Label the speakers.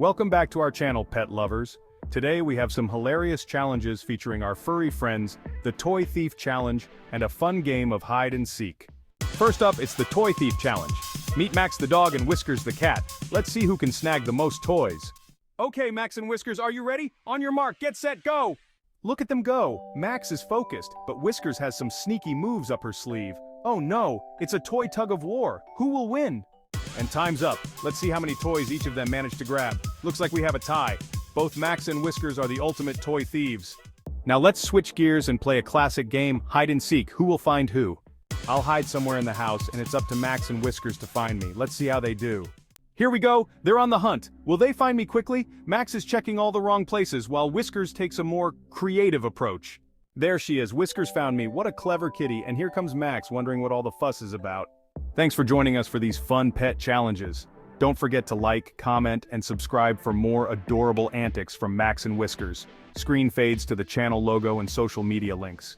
Speaker 1: Welcome back to our channel, pet lovers. Today we have some hilarious challenges featuring our furry friends, the Toy Thief Challenge, and a fun game of hide and seek. First up, it's the Toy Thief Challenge. Meet Max the dog and Whiskers the cat. Let's see who can snag the most toys. Okay, Max and Whiskers, are you ready? On your mark, get set, go! Look at them go. Max is focused, but Whiskers has some sneaky moves up her sleeve. Oh no, it's a toy tug of war. Who will win? And time's up. Let's see how many toys each of them managed to grab. Looks like we have a tie. Both Max and Whiskers are the ultimate toy thieves. Now let's switch gears and play a classic game, hide and seek. Who will find who? I'll hide somewhere in the house, and it's up to Max and Whiskers to find me. Let's see how they do. Here we go. They're on the hunt. Will they find me quickly? Max is checking all the wrong places, while Whiskers takes a more creative approach. There she is. Whiskers found me. What a clever kitty. And here comes Max, wondering what all the fuss is about. Thanks for joining us for these fun pet challenges. Don't forget to like, comment, and subscribe for more adorable antics from Max and Whiskers. Screen fades to the channel logo and social media links.